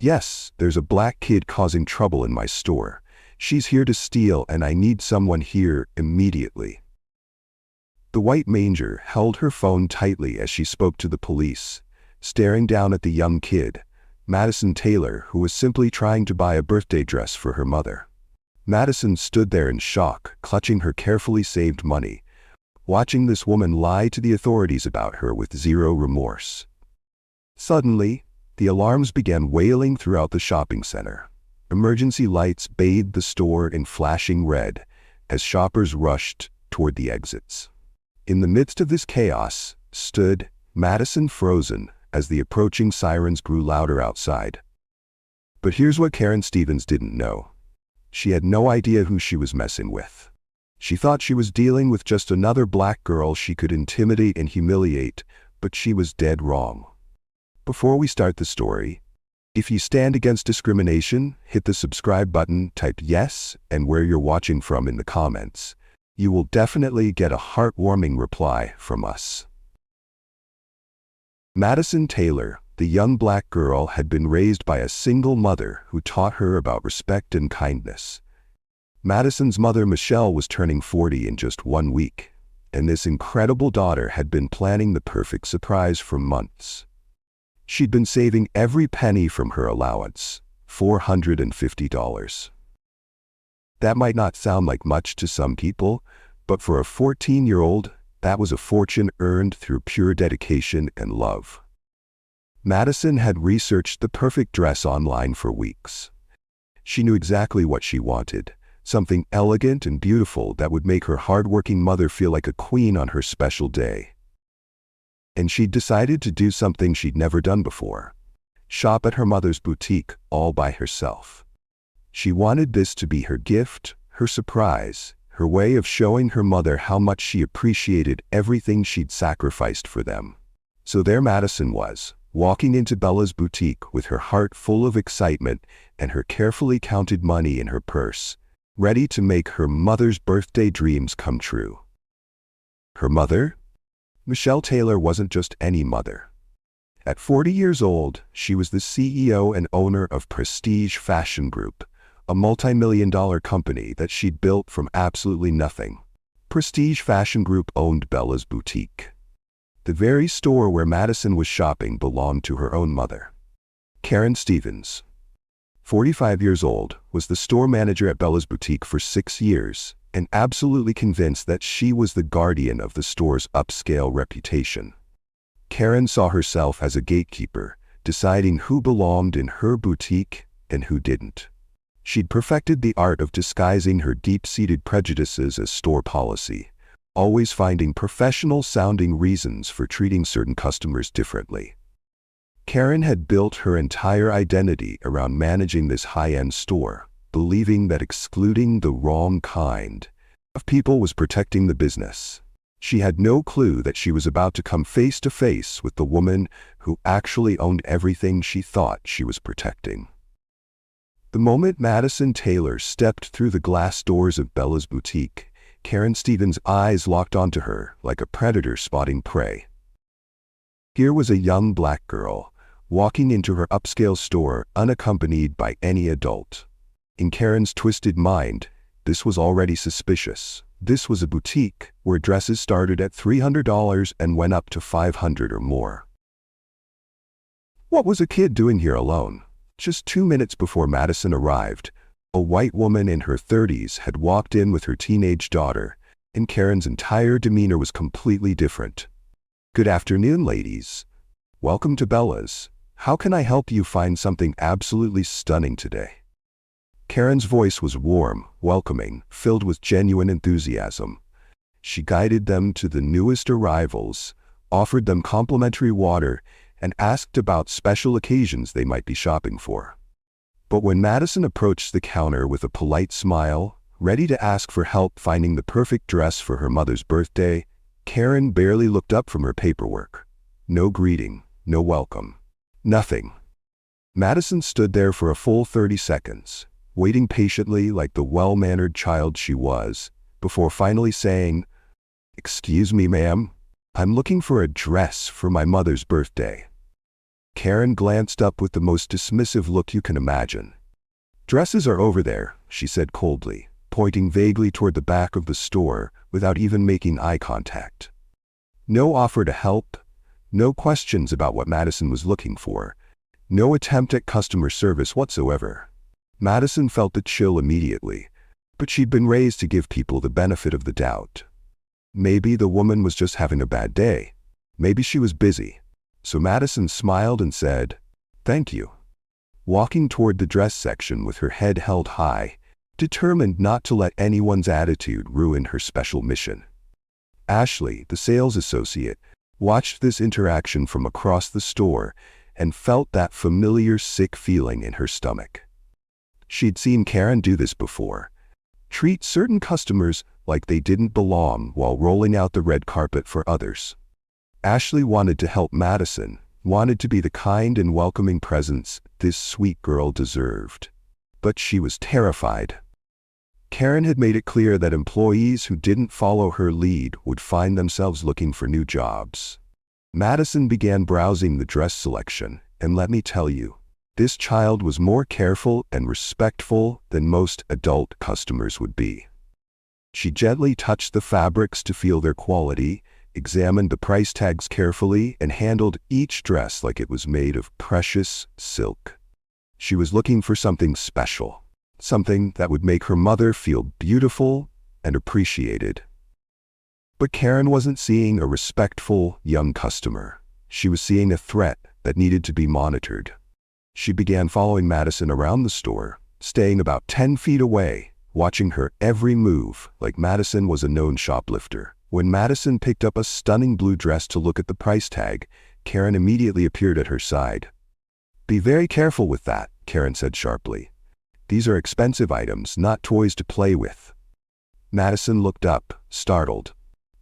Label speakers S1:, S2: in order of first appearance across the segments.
S1: Yes, there's a black kid causing trouble in my store. She's here to steal and I need someone here immediately. The white manger held her phone tightly as she spoke to the police, staring down at the young kid, Madison Taylor, who was simply trying to buy a birthday dress for her mother. Madison stood there in shock, clutching her carefully saved money, watching this woman lie to the authorities about her with zero remorse. Suddenly, the alarms began wailing throughout the shopping center. Emergency lights bathed the store in flashing red as shoppers rushed toward the exits. In the midst of this chaos stood Madison, frozen as the approaching sirens grew louder outside. But here's what Karen Stevens didn't know. She had no idea who she was messing with. She thought she was dealing with just another black girl she could intimidate and humiliate, but she was dead wrong. Before we start the story, if you stand against discrimination, hit the subscribe button, type yes, and where you're watching from in the comments. You will definitely get a heartwarming reply from us. Madison Taylor, the young black girl, had been raised by a single mother who taught her about respect and kindness. Madison's mother, Michelle, was turning 40 in just 1 week, and this incredible daughter had been planning the perfect surprise for months. She'd been saving every penny from her allowance, $450. That might not sound like much to some people, but for a 14-year-old, that was a fortune earned through pure dedication and love. Madison had researched the perfect dress online for weeks. She knew exactly what she wanted, something elegant and beautiful that would make her hardworking mother feel like a queen on her special day. And she'd decided to do something she'd never done before: shop at her mother's boutique all by herself. She wanted this to be her gift, her surprise, her way of showing her mother how much she appreciated everything she'd sacrificed for them. So there Madison was, walking into Bella's boutique with her heart full of excitement and her carefully counted money in her purse, ready to make her mother's birthday dreams come true. Her mother? Michelle Taylor wasn't just any mother. At 40 years old, she was the CEO and owner of Prestige Fashion Group, a multi-million-dollar company that she'd built from absolutely nothing. Prestige Fashion Group owned Bella's boutique. The very store where Madison was shopping belonged to her own mother. Karen Stevens, 45 years old, was the store manager at Bella's boutique for 6 years, and absolutely convinced that she was the guardian of the store's upscale reputation. Karen saw herself as a gatekeeper, deciding who belonged in her boutique and who didn't. She'd perfected the art of disguising her deep-seated prejudices as store policy, always finding professional-sounding reasons for treating certain customers differently. Karen had built her entire identity around managing this high-end store, believing that excluding the wrong kind of people was protecting the business. She had no clue that she was about to come face to face with the woman who actually owned everything she thought she was protecting. The moment Madison Taylor stepped through the glass doors of Bella's boutique, Karen Stevens' eyes locked onto her like a predator spotting prey. Here was a young black girl, walking into her upscale store unaccompanied by any adult. In Karen's twisted mind, this was already suspicious. This was a boutique where dresses started at $300 and went up to $500 or more. What was a kid doing here alone? Just 2 minutes before Madison arrived, a white woman in her 30s had walked in with her teenage daughter, and Karen's entire demeanor was completely different. "Good afternoon, ladies. Welcome to Bella's. How can I help you find something absolutely stunning today?" Karen's voice was warm, welcoming, filled with genuine enthusiasm. She guided them to the newest arrivals, offered them complimentary water, and asked about special occasions they might be shopping for. But when Madison approached the counter with a polite smile, ready to ask for help finding the perfect dress for her mother's birthday, Karen barely looked up from her paperwork. No greeting, no welcome, nothing. Madison stood there for a full 30 seconds, waiting patiently like the well-mannered child she was, before finally saying, "Excuse me, ma'am, I'm looking for a dress for my mother's birthday." Karen glanced up with the most dismissive look you can imagine. "Dresses are over there," she said coldly, pointing vaguely toward the back of the store without even making eye contact. No offer to help, no questions about what Madison was looking for, no attempt at customer service whatsoever. Madison felt the chill immediately, but she'd been raised to give people the benefit of the doubt. Maybe the woman was just having a bad day. Maybe she was busy. So Madison smiled and said, "Thank you," walking toward the dress section with her head held high, determined not to let anyone's attitude ruin her special mission. Ashley, the sales associate, watched this interaction from across the store and felt that familiar sick feeling in her stomach. She'd seen Karen do this before. Treat certain customers like they didn't belong while rolling out the red carpet for others. Ashley wanted to help Madison, wanted to be the kind and welcoming presence this sweet girl deserved. But she was terrified. Karen had made it clear that employees who didn't follow her lead would find themselves looking for new jobs. Madison began browsing the dress selection, and let me tell you, this child was more careful and respectful than most adult customers would be. She gently touched the fabrics to feel their quality, examined the price tags carefully, and handled each dress like it was made of precious silk. She was looking for something special, something that would make her mother feel beautiful and appreciated. But Karen wasn't seeing a respectful young customer. She was seeing a threat that needed to be monitored. She began following Madison around the store, staying about 10 feet away, watching her every move like Madison was a known shoplifter. When Madison picked up a stunning blue dress to look at the price tag, Karen immediately appeared at her side. "Be very careful with that," Karen said sharply. "These are expensive items, not toys to play with." Madison looked up, startled.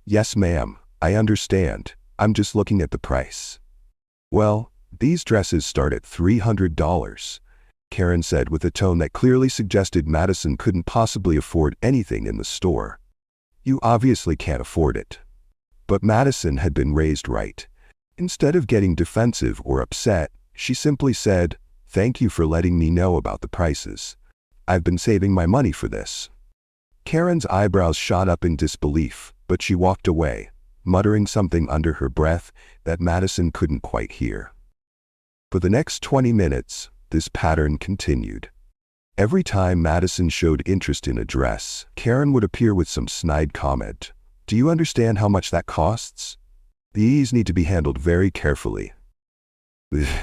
S1: "Yes, ma'am, I understand. I'm just looking at the price." "Well, these dresses start at $300, Karen said with a tone that clearly suggested Madison couldn't possibly afford anything in the store. "You obviously can't afford it." But Madison had been raised right. Instead of getting defensive or upset, she simply said, "Thank you for letting me know about the prices. I've been saving my money for this." Karen's eyebrows shot up in disbelief, but she walked away, muttering something under her breath that Madison couldn't quite hear. For the next 20 minutes, this pattern continued. Every time Madison showed interest in a dress, Karen would appear with some snide comment. "Do you understand how much that costs? These need to be handled very carefully."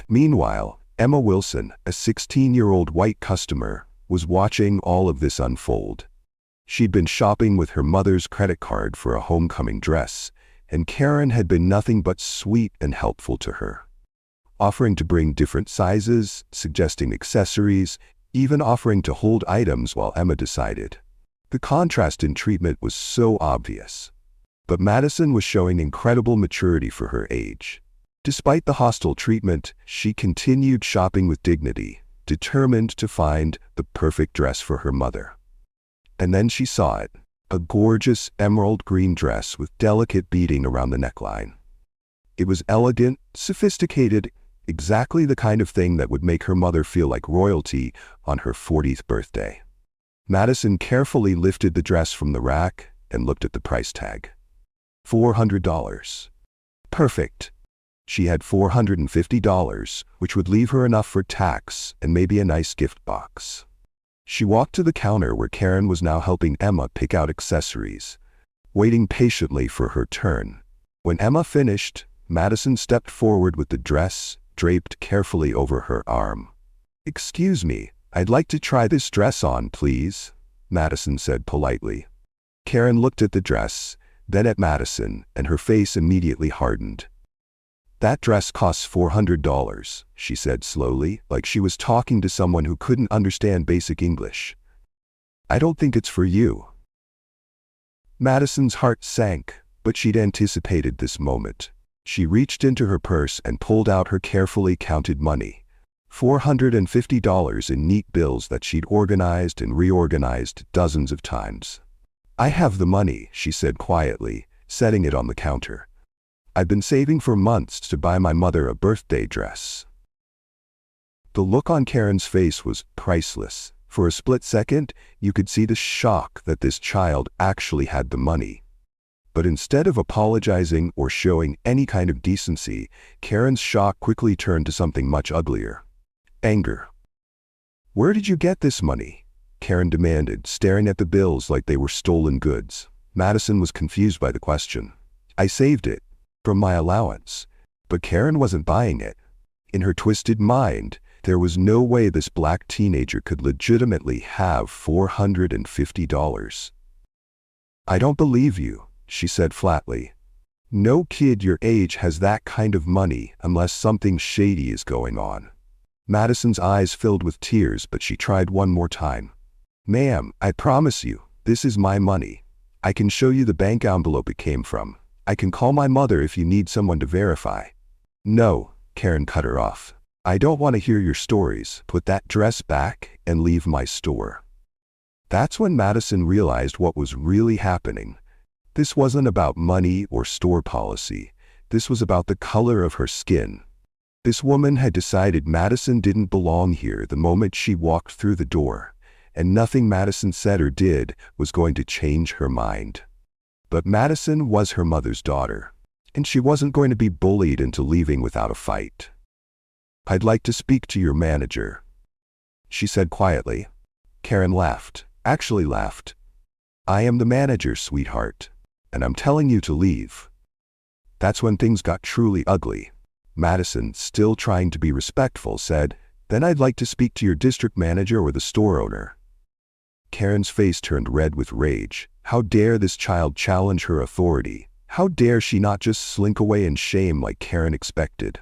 S1: Meanwhile, Emma Wilson, a 16-year-old white customer, was watching all of this unfold. She'd been shopping with her mother's credit card for a homecoming dress, and Karen had been nothing but sweet and helpful to her, offering to bring different sizes, suggesting accessories, even offering to hold items while Emma decided. The contrast in treatment was so obvious. But Madison was showing incredible maturity for her age. Despite the hostile treatment, she continued shopping with dignity, determined to find the perfect dress for her mother. And then she saw it, a gorgeous emerald green dress with delicate beading around the neckline. It was elegant, sophisticated, exactly the kind of thing that would make her mother feel like royalty on her 40th birthday. Madison carefully lifted the dress from the rack and looked at the price tag. $400. Perfect. She had $450, which would leave her enough for tax and maybe a nice gift box. She walked to the counter where Karen was now helping Emma pick out accessories, waiting patiently for her turn. When Emma finished, Madison stepped forward with the dress draped carefully over her arm. "Excuse me, I'd like to try this dress on, please," Madison said politely. Karen looked at the dress, then at Madison, and her face immediately hardened. "That dress costs $400, she said slowly, like she was talking to someone who couldn't understand basic English. "I don't think it's for you." Madison's heart sank, but she'd anticipated this moment. She reached into her purse and pulled out her carefully counted money. $450 in neat bills that she'd organized and reorganized dozens of times. "I have the money," she said quietly, setting it on the counter. "I've been saving for months to buy my mother a birthday dress." The look on Karen's face was priceless. For a split second, you could see the shock that this child actually had the money. But instead of apologizing or showing any kind of decency, Karen's shock quickly turned to something much uglier. Anger. "Where did you get this money?" Karen demanded, staring at the bills like they were stolen goods. Madison was confused by the question. "I saved it. From my allowance." But Karen wasn't buying it. In her twisted mind, there was no way this black teenager could legitimately have $450. "I don't believe you," she said flatly. "No kid your age has that kind of money unless something shady is going on." Madison's eyes filled with tears, but she tried one more time. "Ma'am, I promise you, this is my money. I can show you the bank envelope it came from. I can call my mother if you need someone to verify." "No," Karen cut her off. "I don't want to hear your stories. Put that dress back and leave my store." That's when Madison realized what was really happening. This wasn't about money or store policy. This was about the color of her skin. This woman had decided Madison didn't belong here the moment she walked through the door, and nothing Madison said or did was going to change her mind. But Madison was her mother's daughter, and she wasn't going to be bullied into leaving without a fight. "I'd like to speak to your manager," she said quietly. Karen laughed, actually laughed. "I am the manager, sweetheart, and I'm telling you to leave." That's when things got truly ugly. Madison, still trying to be respectful, said, "Then I'd like to speak to your district manager or the store owner." Karen's face turned red with rage. How dare this child challenge her authority? How dare she not just slink away in shame like Karen expected?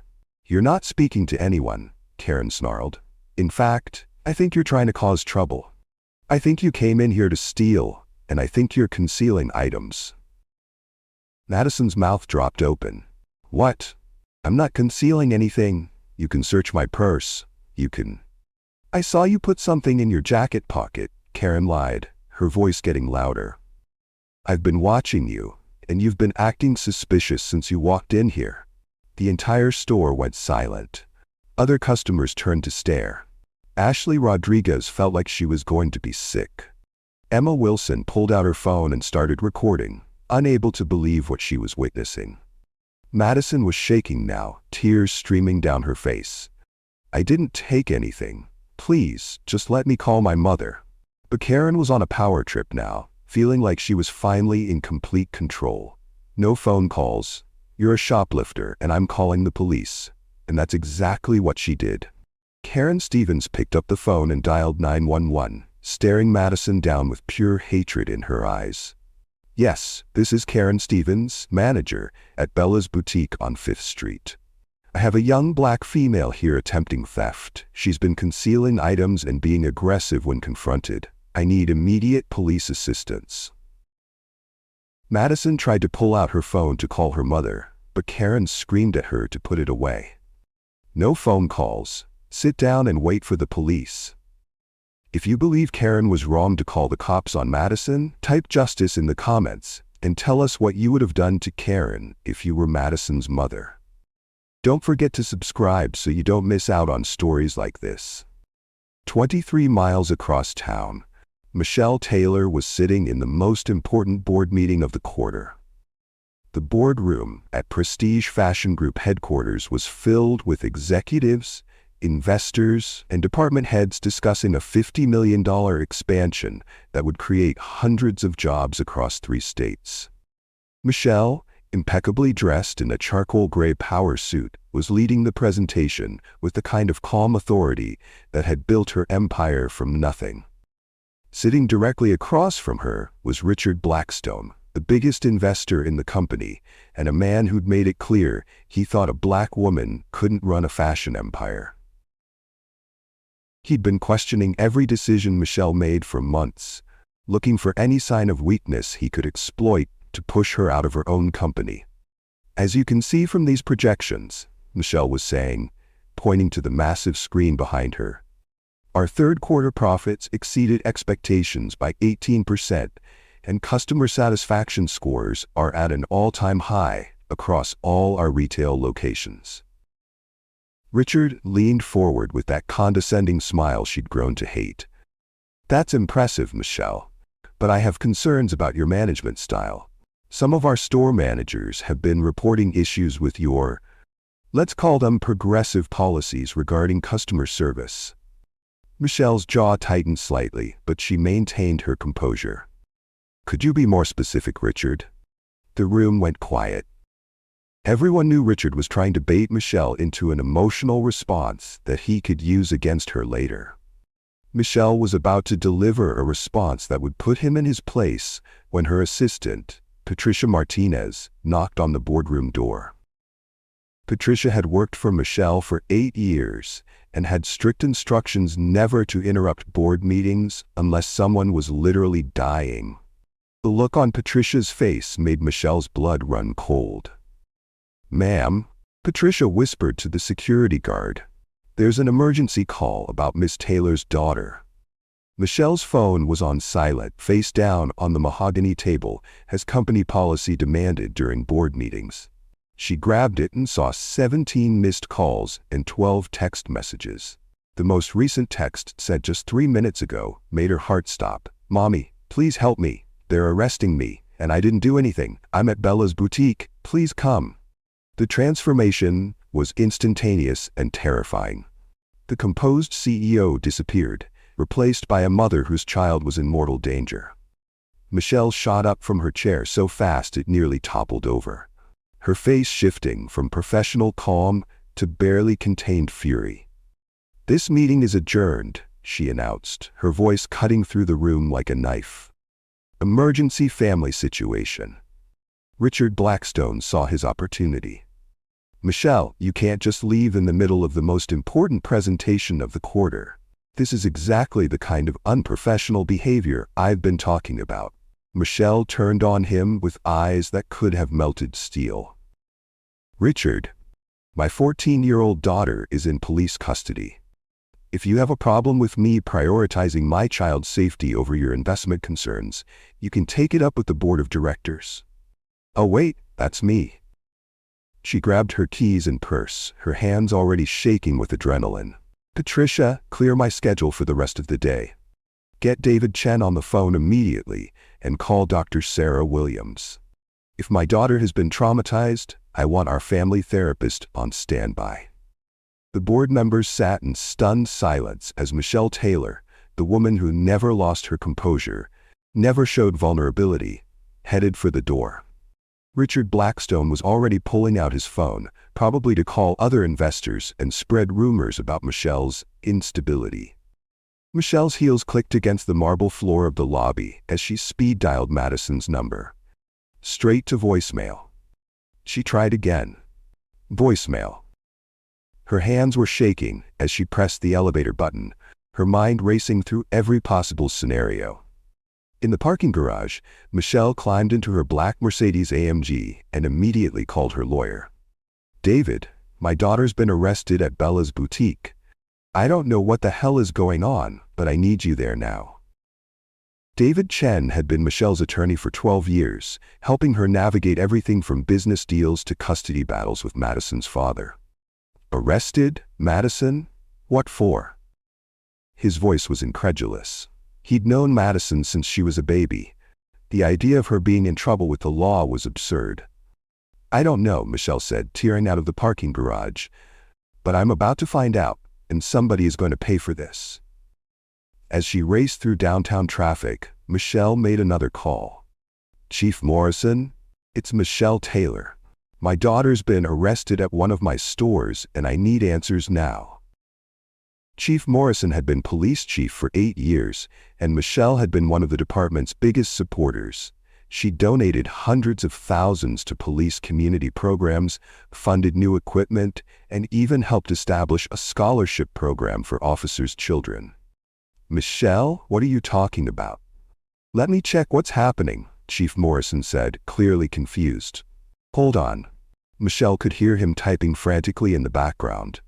S1: "You're not speaking to anyone," Karen snarled. "In fact, I think you're trying to cause trouble. I think you came in here to steal, and I think you're concealing items." Madison's mouth dropped open. "What? I'm not concealing anything. You can search my purse. You can—" "I saw you put something in your jacket pocket," Karen lied, her voice getting louder. "I've been watching you, and you've been acting suspicious since you walked in here." The entire store went silent. Other customers turned to stare. Ashley Rodriguez felt like she was going to be sick. Emma Wilson pulled out her phone and started recording, unable to believe what she was witnessing. Madison was shaking now, tears streaming down her face. "I didn't take anything. Please, just let me call my mother." But Karen was on a power trip now, feeling like she was finally in complete control. "No phone calls. You're a shoplifter, and I'm calling the police." And that's exactly what she did. Karen Stevens picked up the phone and dialed 911, staring Madison down with pure hatred in her eyes. "Yes, this is Karen Stevens, manager at Bella's Boutique on 5th Street. I have a young black female here attempting theft. She's been concealing items and being aggressive when confronted. I need immediate police assistance." Madison tried to pull out her phone to call her mother, but Karen screamed at her to put it away. "No phone calls. Sit down and wait for the police." If you believe Karen was wrong to call the cops on Madison, type justice in the comments and tell us what you would have done to Karen if you were Madison's mother. Don't forget to subscribe so you don't miss out on stories like this. 23 miles across town, Michelle Taylor was sitting in the most important board meeting of the quarter. The boardroom at Prestige Fashion Group headquarters was filled with executives, investors, and department heads discussing a $50 million expansion that would create hundreds of jobs across 3 states. Michelle, impeccably dressed in a charcoal gray power suit, was leading the presentation with the kind of calm authority that had built her empire from nothing. Sitting directly across from her was Richard Blackstone, the biggest investor in the company, and a man who'd made it clear he thought a black woman couldn't run a fashion empire. He'd been questioning every decision Michelle made for months, looking for any sign of weakness he could exploit to push her out of her own company. "As you can see from these projections," Michelle was saying, pointing to the massive screen behind her, "our third quarter profits exceeded expectations by 18%, and customer satisfaction scores are at an all-time high across all our retail locations." Richard leaned forward with that condescending smile she'd grown to hate. That's impressive, Michelle. But I have concerns about your management style. Some of our store managers have been reporting issues with your, let's call them progressive policies regarding customer service. Michelle's jaw tightened slightly, but she maintained her composure. Could you be more specific, Richard? The room went quiet. Everyone knew Richard was trying to bait Michelle into an emotional response that he could use against her later. Michelle was about to deliver a response that would put him in his place when her assistant, Patricia Martinez, knocked on the boardroom door. Patricia had worked for Michelle for 8 years and had strict instructions never to interrupt board meetings unless someone was literally dying. The look on Patricia's face made Michelle's blood run cold. "Ma'am," Patricia whispered to the security guard. "There's an emergency call about Miss Taylor's daughter." Michelle's phone was on silent, face down on the mahogany table, as company policy demanded during board meetings. She grabbed it and saw 17 missed calls and 12 text messages. The most recent text, sent just 3 minutes ago, made her heart stop. "Mommy, please help me. They're arresting me, and I didn't do anything. I'm at Bella's boutique. Please come." The transformation was instantaneous and terrifying. The composed CEO disappeared, replaced by a mother whose child was in mortal danger. Michelle shot up from her chair so fast it nearly toppled over, her face shifting from professional calm to barely contained fury. "This meeting is adjourned," she announced, her voice cutting through the room like a knife. "Emergency family situation." Richard Blackstone saw his opportunity. "Michelle, you can't just leave in the middle of the most important presentation of the quarter. This is exactly the kind of unprofessional behavior I've been talking about." Michelle turned on him with eyes that could have melted steel. "Richard, my 14-year-old daughter is in police custody. If you have a problem with me prioritizing my child's safety over your investment concerns, you can take it up with the board of directors." "Oh wait, that's me." She grabbed her keys and purse, her hands already shaking with adrenaline. "Patricia, clear my schedule for the rest of the day. Get David Chen on the phone immediately and call Dr. Sarah Williams. If my daughter has been traumatized, I want our family therapist on standby." The board members sat in stunned silence as Michelle Taylor, the woman who never lost her composure, never showed vulnerability, headed for the door. Richard Blackstone was already pulling out his phone, probably to call other investors and spread rumors about Michelle's instability. Michelle's heels clicked against the marble floor of the lobby as she speed-dialed Madison's number. Straight to voicemail. She tried again. Voicemail. Her hands were shaking as she pressed the elevator button, her mind racing through every possible scenario. In the parking garage, Michelle climbed into her black Mercedes-AMG and immediately called her lawyer. "David, my daughter's been arrested at Bella's boutique. I don't know what the hell is going on, but I need you there now." David Chen had been Michelle's attorney for 12 years, helping her navigate everything from business deals to custody battles with Madison's father. "Arrested? Madison? What for?" His voice was incredulous. He'd known Madison since she was a baby. The idea of her being in trouble with the law was absurd. "I don't know," Michelle said, tearing out of the parking garage. "But I'm about to find out, and somebody is going to pay for this." As she raced through downtown traffic, Michelle made another call. "Chief Morrison? It's Michelle Taylor. My daughter's been arrested at one of my stores, and I need answers now." Chief Morrison had been police chief for 8 years, and Michelle had been one of the department's biggest supporters. She donated hundreds of thousands to police community programs, funded new equipment, and even helped establish a scholarship program for officers' children. "Michelle, what are you talking about?" "Let me check what's happening," Chief Morrison said, clearly confused. "Hold on." Michelle could hear him typing frantically in the background.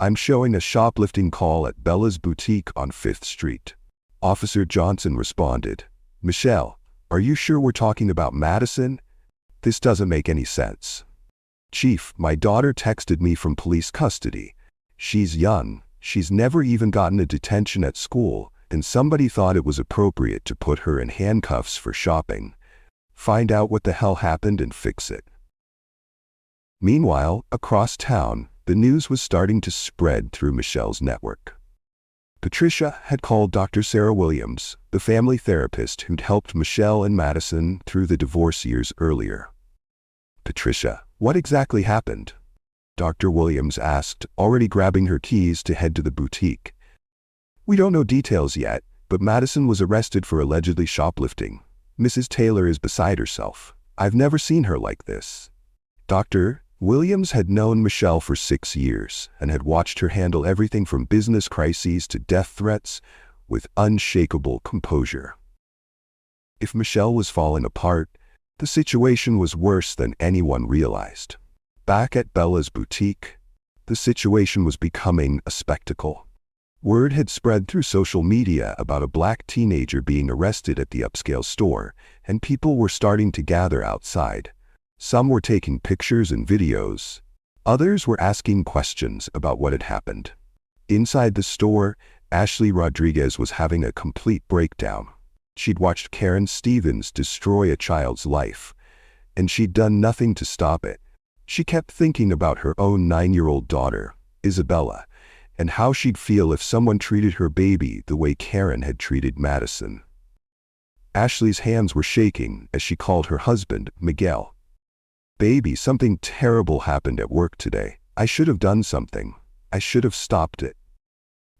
S1: "I'm showing a shoplifting call at Bella's boutique on 5th Street. Officer Johnson responded. "Michelle, are you sure we're talking about Madison? This doesn't make any sense." "Chief, my daughter texted me from police custody. She's young, she's never even gotten a detention at school, and somebody thought it was appropriate to put her in handcuffs for shopping. Find out what the hell happened and fix it." Meanwhile, across town, the news was starting to spread through Michelle's network. Patricia had called Dr. Sarah Williams, the family therapist who'd helped Michelle and Madison through the divorce years earlier. "Patricia, what exactly happened?" Dr. Williams asked, already grabbing her keys to head to the boutique. "We don't know details yet, but Madison was arrested for allegedly shoplifting. Mrs. Taylor is beside herself. I've never seen her like this." Dr. Williams had known Michelle for 6 years and had watched her handle everything from business crises to death threats with unshakable composure. If Michelle was falling apart, the situation was worse than anyone realized. Back at Bella's boutique, the situation was becoming a spectacle. Word had spread through social media about a black teenager being arrested at the upscale store, and people were starting to gather outside. Some were taking pictures and videos. Others were asking questions about what had happened. Inside the store, Ashley Rodriguez was having a complete breakdown. She'd watched Karen Stevens destroy a child's life, and she'd done nothing to stop it. She kept thinking about her own 9-year-old daughter, Isabella, and how she'd feel if someone treated her baby the way Karen had treated Madison. Ashley's hands were shaking as she called her husband, Miguel. "Baby, something terrible happened at work today. I should have done something. I should have stopped it."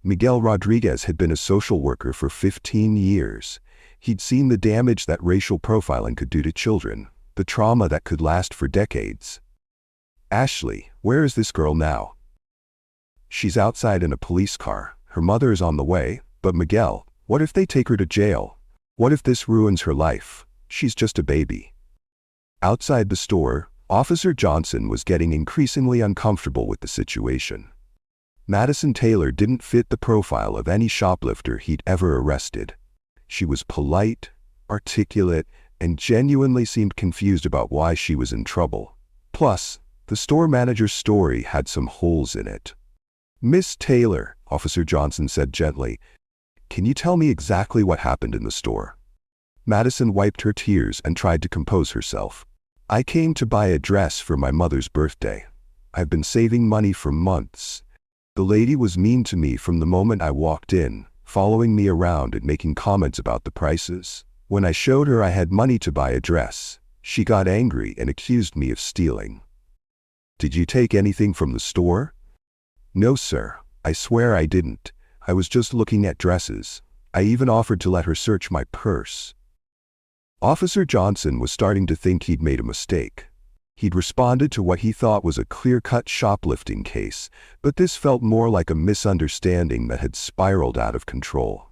S1: Miguel Rodriguez had been a social worker for 15 years. He'd seen the damage that racial profiling could do to children, the trauma that could last for decades. "Ashley, where is this girl now?" "She's outside in a police car. Her mother is on the way. But Miguel, what if they take her to jail? What if this ruins her life? She's just a baby." Outside the store, Officer Johnson was getting increasingly uncomfortable with the situation. Madison Taylor didn't fit the profile of any shoplifter he'd ever arrested. She was polite, articulate, and genuinely seemed confused about why she was in trouble. Plus, the store manager's story had some holes in it. "Miss Taylor," Officer Johnson said gently, "can you tell me exactly what happened in the store?" Madison wiped her tears and tried to compose herself. "I came to buy a dress for my mother's birthday. I've been saving money for months. The lady was mean to me from the moment I walked in, following me around and making comments about the prices. When I showed her I had money to buy a dress, she got angry and accused me of stealing." "Did you take anything from the store?" "No, sir. I swear I didn't. I was just looking at dresses. I even offered to let her search my purse." Officer Johnson was starting to think he'd made a mistake. He'd responded to what he thought was a clear-cut shoplifting case, but this felt more like a misunderstanding that had spiraled out of control.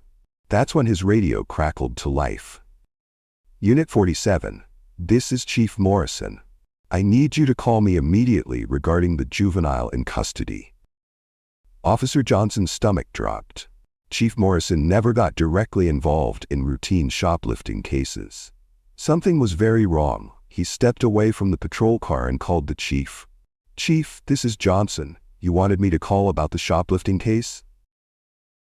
S1: That's when his radio crackled to life. "Unit 47, this is Chief Morrison. I need you to call me immediately regarding the juvenile in custody." Officer Johnson's stomach dropped. Chief Morrison never got directly involved in routine shoplifting cases. Something was very wrong. He stepped away from the patrol car and called the chief. "Chief, this is Johnson. You wanted me to call about the shoplifting case?"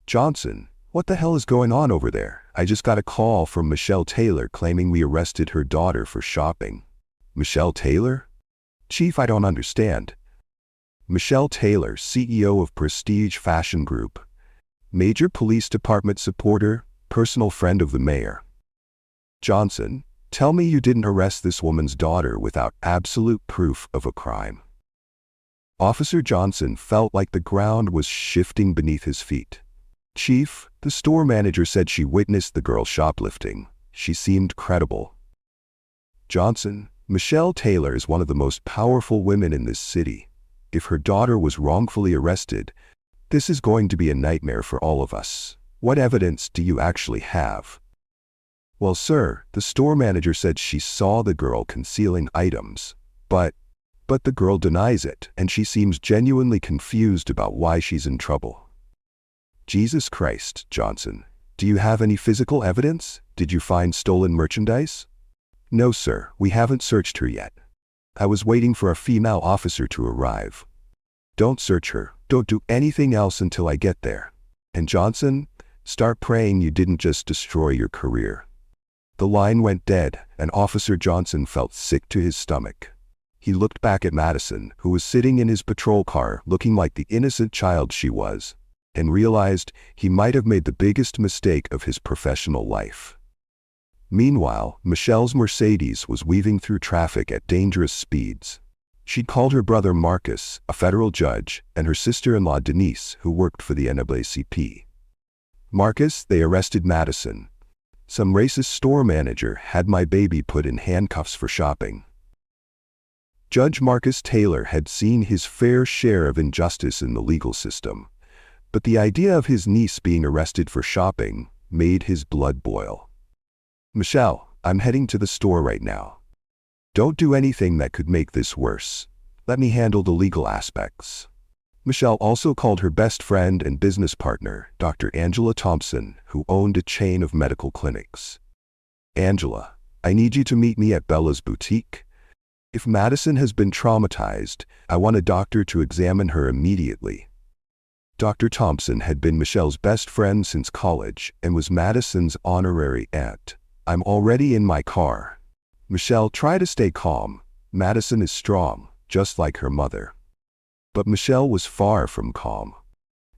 S1: "Johnson, what the hell is going on over there? I just got a call from Michelle Taylor claiming we arrested her daughter for shopping." "Michelle Taylor?" "Chief, I don't understand." "Michelle Taylor, CEO of Prestige Fashion Group. Major police department supporter, personal friend of the mayor." "Johnson, tell me you didn't arrest this woman's daughter without absolute proof of a crime." Officer Johnson felt like the ground was shifting beneath his feet. "Chief, the store manager said she witnessed the girl shoplifting. She seemed credible." "Johnson, Michelle Taylor is one of the most powerful women in this city. If her daughter was wrongfully arrested, this is going to be a nightmare for all of us. What evidence do you actually have?" "Well, sir, the store manager said she saw the girl concealing items, but the girl denies it, and she seems genuinely confused about why she's in trouble." "Jesus Christ, Johnson, do you have any physical evidence? Did you find stolen merchandise?" "No, sir, we haven't searched her yet. I was waiting for a female officer to arrive." "Don't search her. Don't do anything else until I get there. And Johnson, start praying you didn't just destroy your career." The line went dead, and Officer Johnson felt sick to his stomach. He looked back at Madison, who was sitting in his patrol car looking like the innocent child she was, and realized he might have made the biggest mistake of his professional life. Meanwhile, Michelle's Mercedes was weaving through traffic at dangerous speeds. She'd called her brother Marcus, a federal judge, and her sister-in-law Denise, who worked for the NAACP. "Marcus, they arrested Madison. Some racist store manager had my baby put in handcuffs for shopping." Judge Marcus Taylor had seen his fair share of injustice in the legal system, but the idea of his niece being arrested for shopping made his blood boil. "Michelle, I'm heading to the store right now. Don't do anything that could make this worse. Let me handle the legal aspects." Michelle also called her best friend and business partner, Dr. Angela Thompson, who owned a chain of medical clinics. "Angela, I need you to meet me at Bella's boutique. If Madison has been traumatized, I want a doctor to examine her immediately." Dr. Thompson had been Michelle's best friend since college and was Madison's honorary aunt. "I'm already in my car." "Michelle, try to stay calm. Madison is strong, just like her mother." But Michelle was far from calm.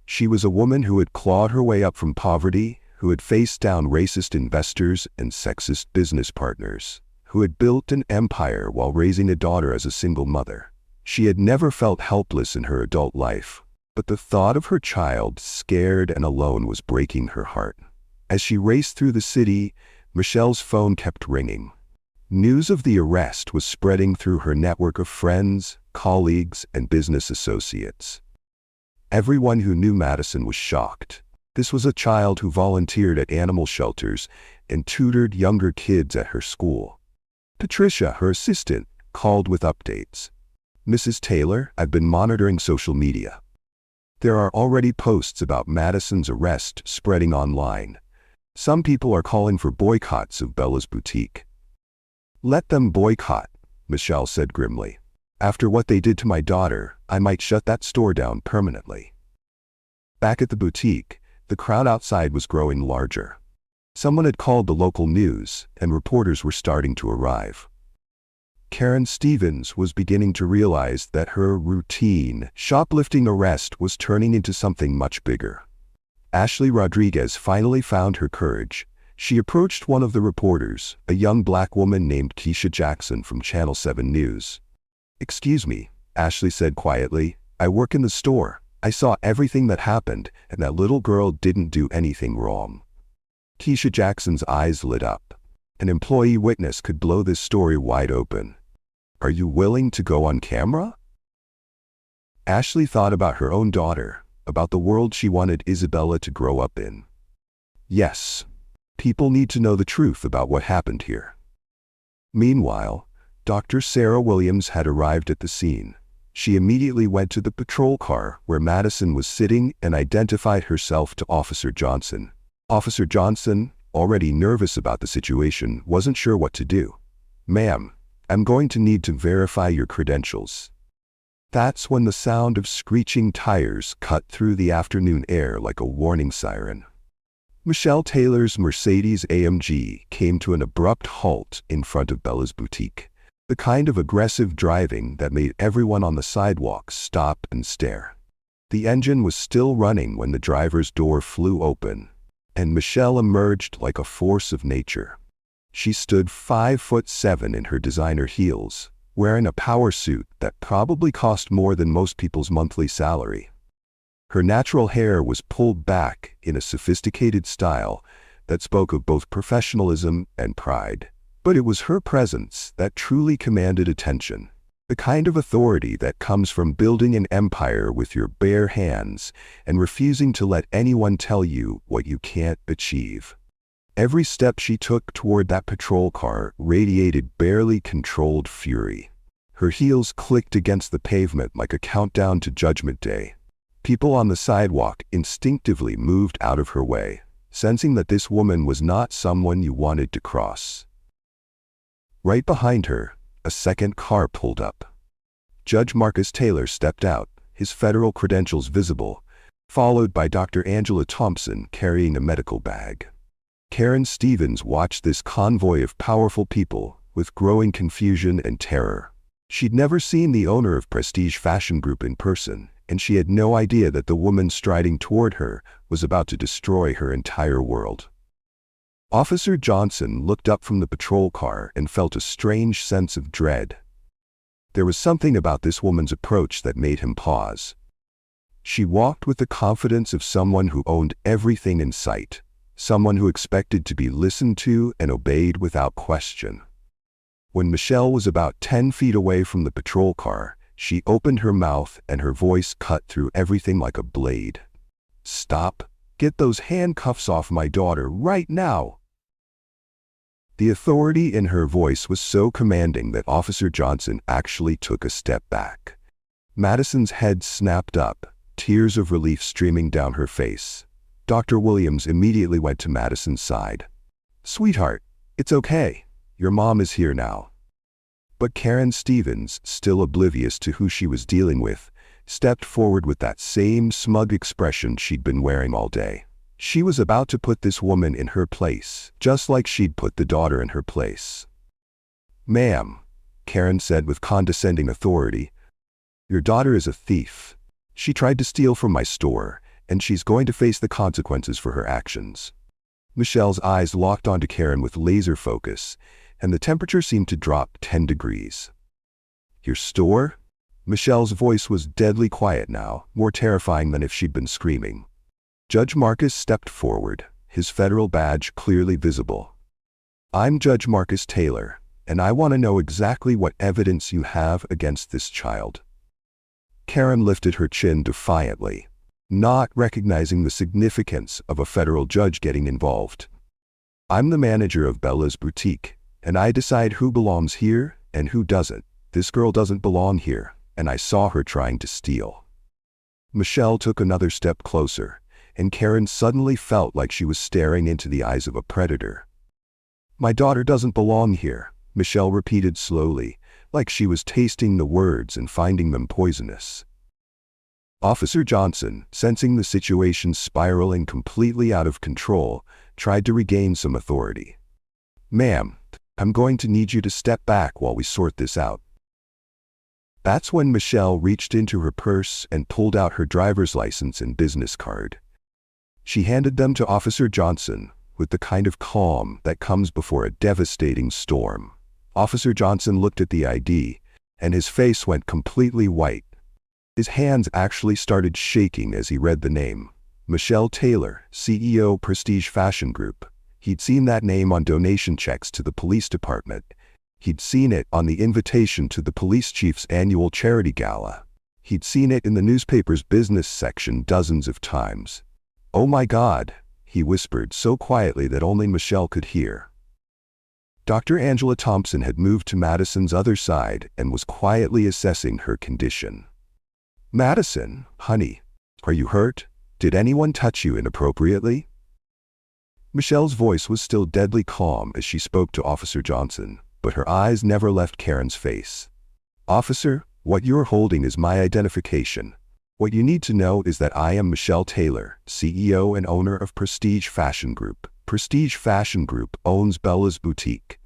S1: She was a woman who had clawed her way up from poverty, who had faced down racist investors and sexist business partners, who had built an empire while raising a daughter as a single mother. She had never felt helpless in her adult life, but the thought of her child, scared and alone, was breaking her heart. As she raced through the city, Michelle's phone kept ringing. News of the arrest was spreading through her network of friends, colleagues, and business associates. Everyone who knew Madison was shocked. This was a child who volunteered at animal shelters and tutored younger kids at her school. Patricia, her assistant, called with updates. "Mrs. Taylor, I've been monitoring social media. There are already posts about Madison's arrest spreading online. Some people are calling for boycotts of Bella's boutique." "Let them boycott," Michelle said grimly. "After what they did to my daughter, I might shut that store down permanently." Back at the boutique, the crowd outside was growing larger. Someone had called the local news, and reporters were starting to arrive. Karen Stevens was beginning to realize that her routine shoplifting arrest was turning into something much bigger. Ashley Rodriguez finally found her courage. She approached one of the reporters, a young black woman named Keisha Jackson from Channel 7 News. "Excuse me," Ashley said quietly. "I work in the store. I saw everything that happened, and that little girl didn't do anything wrong." Keisha Jackson's eyes lit up. An employee witness could blow this story wide open. "Are you willing to go on camera?" Ashley thought about her own daughter, about the world she wanted Isabella to grow up in. "Yes. People need to know the truth about what happened here." Meanwhile, Dr. Sarah Williams had arrived at the scene. She immediately went to the patrol car where Madison was sitting and identified herself to Officer Johnson. Officer Johnson, already nervous about the situation, wasn't sure what to do. "Ma'am, I'm going to need to verify your credentials." That's when the sound of screeching tires cut through the afternoon air like a warning siren. Michelle Taylor's Mercedes AMG came to an abrupt halt in front of Bella's boutique, the kind of aggressive driving that made everyone on the sidewalk stop and stare. The engine was still running when the driver's door flew open, and Michelle emerged like a force of nature. She stood 5'7" in her designer heels, wearing a power suit that probably cost more than most people's monthly salary. Her natural hair was pulled back in a sophisticated style that spoke of both professionalism and pride. But it was her presence that truly commanded attention, the kind of authority that comes from building an empire with your bare hands and refusing to let anyone tell you what you can't achieve. Every step she took toward that patrol car radiated barely controlled fury. Her heels clicked against the pavement like a countdown to Judgment Day. People on the sidewalk instinctively moved out of her way, sensing that this woman was not someone you wanted to cross. Right behind her, a second car pulled up. Judge Marcus Taylor stepped out, his federal credentials visible, followed by Dr. Angela Thompson carrying a medical bag. Karen Stevens watched this convoy of powerful people with growing confusion and terror. She'd never seen the owner of Prestige Fashion Group in person, and she had no idea that the woman striding toward her was about to destroy her entire world. Officer Johnson looked up from the patrol car and felt a strange sense of dread. There was something about this woman's approach that made him pause. She walked with the confidence of someone who owned everything in sight, someone who expected to be listened to and obeyed without question. When Michelle was about 10 feet away from the patrol car, she opened her mouth and her voice cut through everything like a blade. "Stop! Get those handcuffs off my daughter right now!" The authority in her voice was so commanding that Officer Johnson actually took a step back. Madison's head snapped up, tears of relief streaming down her face. Dr. Williams immediately went to Madison's side. "Sweetheart, it's okay. Your mom is here now." But Karen Stevens, still oblivious to who she was dealing with, stepped forward with that same smug expression she'd been wearing all day. She was about to put this woman in her place, just like she'd put the daughter in her place. "Ma'am," Karen said with condescending authority, "your daughter is a thief. She tried to steal from my store, and she's going to face the consequences for her actions." Michelle's eyes locked onto Karen with laser focus, and the temperature seemed to drop 10 degrees. "Your store?" Michelle's voice was deadly quiet now, more terrifying than if she'd been screaming. Judge Marcus stepped forward, his federal badge clearly visible. "I'm Judge Marcus Taylor, and I want to know exactly what evidence you have against this child." Karen lifted her chin defiantly, not recognizing the significance of a federal judge getting involved. "I'm the manager of Bella's boutique, and I decide who belongs here and who doesn't. This girl doesn't belong here, and I saw her trying to steal." Michelle took another step closer, and Karen suddenly felt like she was staring into the eyes of a predator. "My daughter doesn't belong here," Michelle repeated slowly, like she was tasting the words and finding them poisonous. Officer Johnson, sensing the situation spiraling completely out of control, tried to regain some authority. "Ma'am, I'm going to need you to step back while we sort this out." That's when Michelle reached into her purse and pulled out her driver's license and business card. She handed them to Officer Johnson with the kind of calm that comes before a devastating storm. Officer Johnson looked at the ID, and his face went completely white. His hands actually started shaking as he read the name. Michelle Taylor, CEO, Prestige Fashion Group. He'd seen that name on donation checks to the police department. He'd seen it on the invitation to the police chief's annual charity gala. He'd seen it in the newspaper's business section dozens of times. "Oh my God," he whispered so quietly that only Michelle could hear. Dr. Angela Thompson had moved to Madison's other side and was quietly assessing her condition. "Madison, honey, are you hurt? Did anyone touch you inappropriately?" Michelle's voice was still deadly calm as she spoke to Officer Johnson, but her eyes never left Karen's face. "Officer, what you're holding is my identification. What you need to know is that I am Michelle Taylor, CEO and owner of Prestige Fashion Group. Prestige Fashion Group owns Bella's boutique.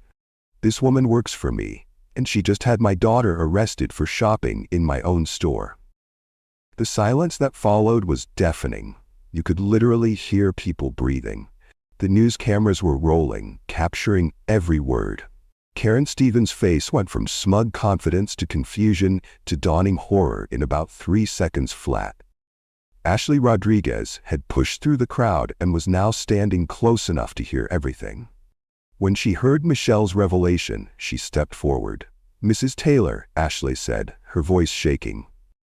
S1: This woman works for me, and she just had my daughter arrested for shopping in my own store." The silence that followed was deafening. You could literally hear people breathing. The news cameras were rolling, capturing every word. Karen Stevens' face went from smug confidence to confusion to dawning horror in about 3 seconds flat. Ashley Rodriguez had pushed through the crowd and was now standing close enough to hear everything. When she heard Michelle's revelation, she stepped forward. "Mrs. Taylor," Ashley said, her voice shaking.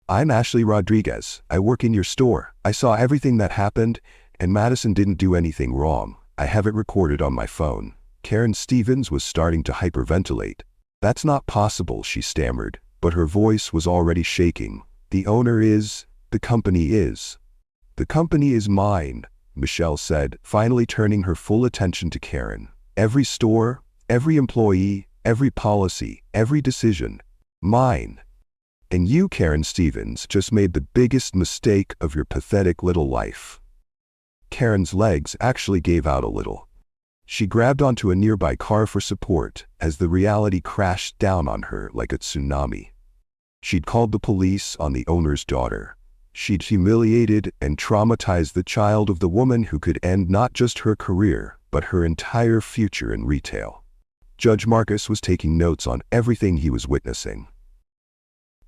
S1: "I'm Ashley Rodriguez. I work in your store. I saw everything that happened, and Madison didn't do anything wrong. I have it recorded on my phone." Karen Stevens was starting to hyperventilate. "That's not possible," she stammered, but her voice was already shaking. "The owner is, the company is. The company is mine," Michelle said, finally turning her full attention to Karen. "Every store, every employee, every policy, every decision. Mine." And you, Karen Stevens, just made the biggest mistake of your pathetic little life. Karen's legs actually gave out a little. She grabbed onto a nearby car for support as the reality crashed down on her like a tsunami. She'd called the police on the owner's daughter. She'd humiliated and traumatized the child of the woman who could end not just her career, but her entire future in retail. Judge Marcus was taking notes on everything he was witnessing.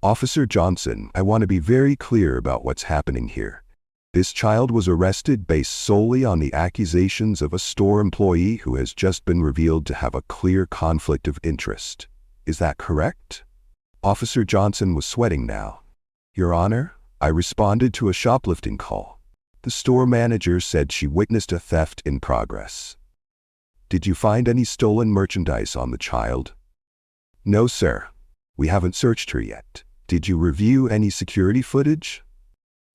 S1: Officer Johnson, I want to be very clear about what's happening here. This child was arrested based solely on the accusations of a store employee who has just been revealed to have a clear conflict of interest. Is that correct? Officer Johnson was sweating now. Your Honor, I responded to a shoplifting call. The store manager said she witnessed a theft in progress. Did you find any stolen merchandise on the child? No, sir. We haven't searched her yet. Did you review any security footage?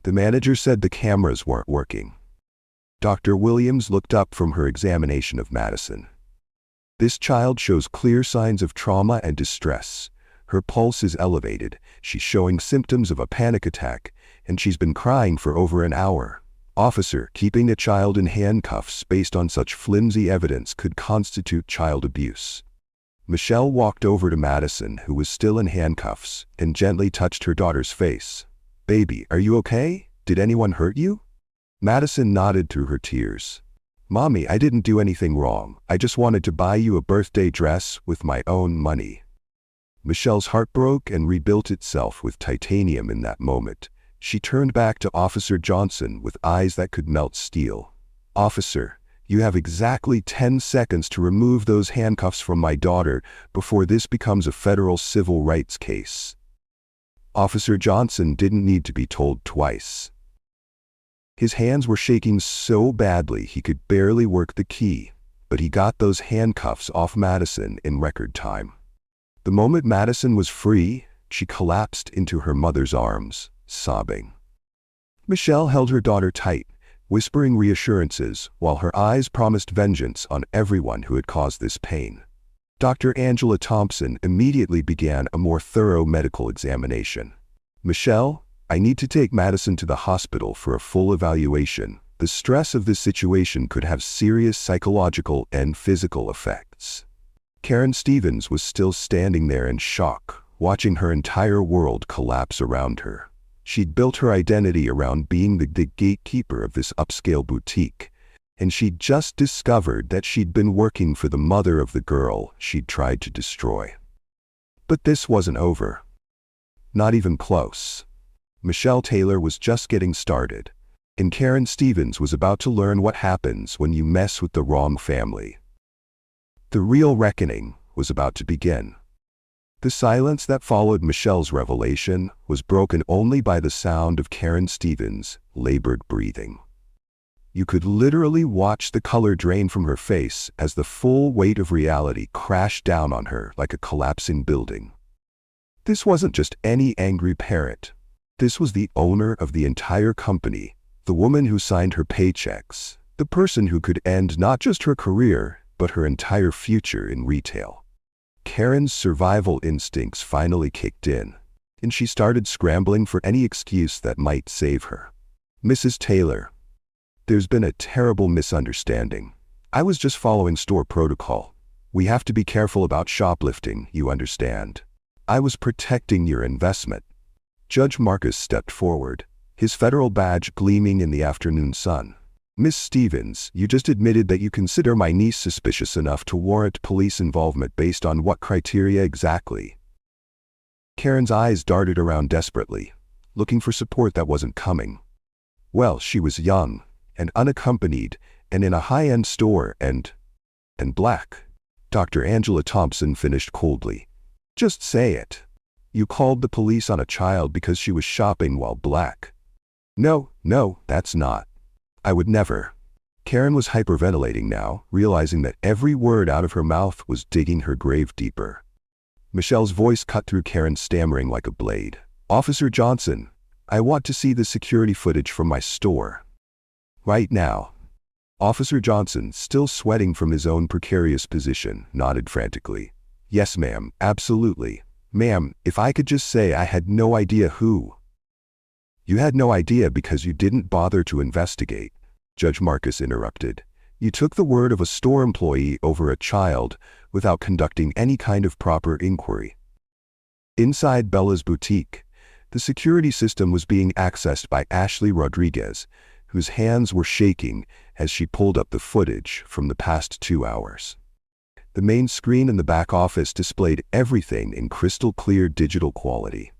S1: The manager said the cameras weren't working. Dr. Williams looked up from her examination of Madison. This child shows clear signs of trauma and distress. Her pulse is elevated, she's showing symptoms of a panic attack, and she's been crying for over an hour. Officer, keeping a child in handcuffs based on such flimsy evidence could constitute child abuse. Michelle walked over to Madison, who was still in handcuffs, and gently touched her daughter's face. Baby, are you okay? Did anyone hurt you? Madison nodded through her tears. Mommy, I didn't do anything wrong. I just wanted to buy you a birthday dress with my own money. Michelle's heart broke and rebuilt itself with titanium in that moment. She turned back to Officer Johnson with eyes that could melt steel. Officer, you have exactly 10 seconds to remove those handcuffs from my daughter before this becomes a federal civil rights case. Officer Johnson didn't need to be told twice. His hands were shaking so badly he could barely work the key, but he got those handcuffs off Madison in record time. The moment Madison was free, she collapsed into her mother's arms, sobbing. Michelle held her daughter tight, whispering reassurances, while her eyes promised vengeance on everyone who had caused this pain. Dr. Angela Thompson immediately began a more thorough medical examination. Michelle, I need to take Madison to the hospital for a full evaluation. The stress of this situation could have serious psychological and physical effects. Karen Stevens was still standing there in shock, watching her entire world collapse around her. She'd built her identity around being the gatekeeper of this upscale boutique, and she'd just discovered that she'd been working for the mother of the girl she'd tried to destroy. But this wasn't over. Not even close. Michelle Taylor was just getting started, and Karen Stevens was about to learn what happens when you mess with the wrong family. The real reckoning was about to begin. The silence that followed Michelle's revelation was broken only by the sound of Karen Stevens' labored breathing. You could literally watch the color drain from her face as the full weight of reality crashed down on her like a collapsing building. This wasn't just any angry parent. This was the owner of the entire company, the woman who signed her paychecks, the person who could end not just her career, but her entire future in retail. Karen's survival instincts finally kicked in, and she started scrambling for any excuse that might save her. Mrs. Taylor, there's been a terrible misunderstanding. I was just following store protocol. We have to be careful about shoplifting, you understand. I was protecting your investment. Judge Marcus stepped forward, his federal badge gleaming in the afternoon sun. Miss Stevens, you just admitted that you consider my niece suspicious enough to warrant police involvement based on what criteria exactly? Karen's eyes darted around desperately, looking for support that wasn't coming. Well, she was young and unaccompanied and in a high-end store and black. Dr. Angela Thompson finished coldly. Just say it. You called the police on a child because she was shopping while black. No, that's not. I would never. Karen was hyperventilating now, realizing that every word out of her mouth was digging her grave deeper. Michelle's voice cut through Karen, stammering like a blade. Officer Johnson, I want to see the security footage from my store. Right now. Officer Johnson, still sweating from his own precarious position, nodded frantically. Yes, ma'am, absolutely. Ma'am, if I could just say I had no idea who. You had no idea because you didn't bother to investigate, Judge Marcus interrupted. You took the word of a store employee over a child without conducting any kind of proper inquiry. Inside Bella's boutique, the security system was being accessed by Ashley Rodriguez, whose hands were shaking as she pulled up the footage from the past 2 hours. The main screen in the back office displayed everything in crystal-clear digital quality.